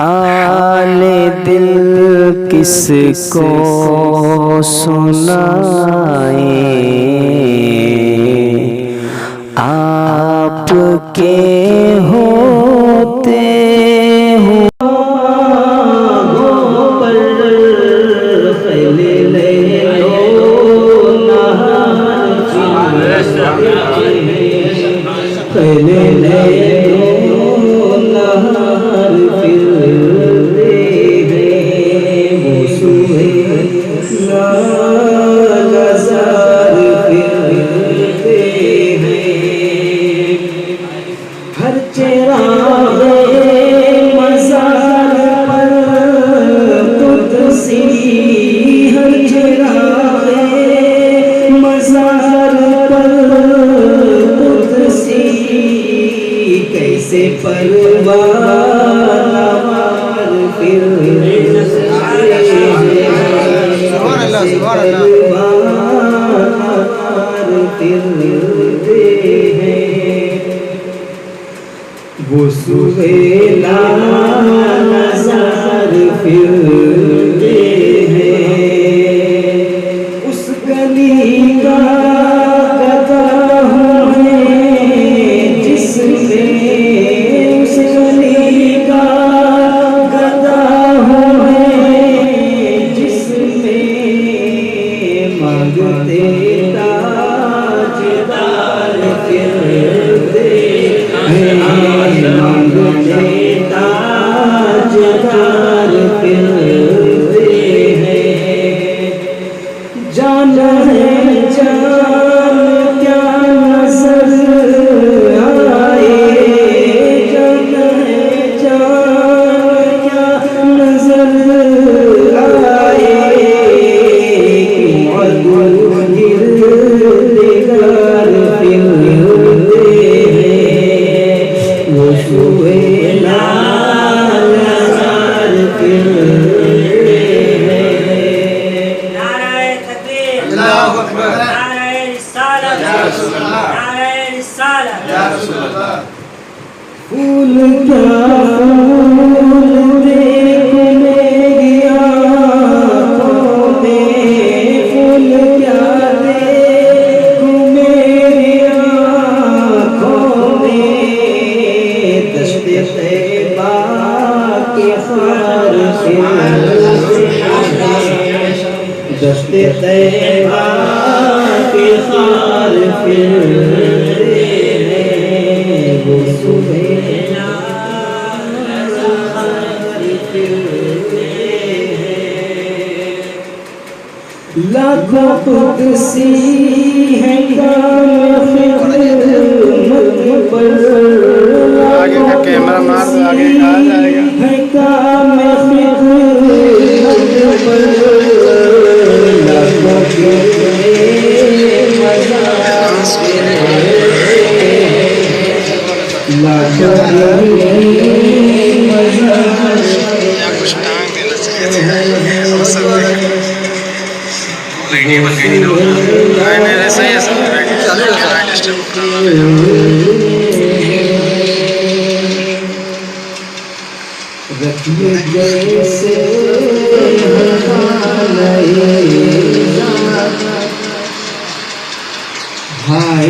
हाल दिल किसको सुनाए, आपके होते वो सुहेला नज़र फिरते हैं, उस गली का गदा हूँ जिसमें, उस गली का गदा हूँ जिसमें मांगते ताजदार फिरते हैं, मांगते ताजदार फिरते हैं। जान है जान क्या नजर आए, जान है जान क्या नजर आए, गिरगार फिरते हैं, वो सुहेला नज़र फिरते हैं। नारे तकबीर, अल्लाहु अकबर, नारे रिसालत, या रसूल अल्लाह, नारे रिसालत। या रसूल अल्लाह। फूल क्या फूल देखो मेरी आँखों में, फूल क्या देखो मेरी आँखों में, दश्ते तैबा के खार फिरते हैं, दश्ते तैबा के खार फिरते हैं, वो सुहेला नज़र फिरते हैं। लाखों कुदसी है काम खिदमत पर, आगे का कैमरा मार दो, आगे कहाँ जाएगा? है काम खिदमत पर, लाखों के या कुछ टांग देना चाहिए। अब सब नहीं बन गई नहीं, ऐसा ही है सब रखिए जैसे हाय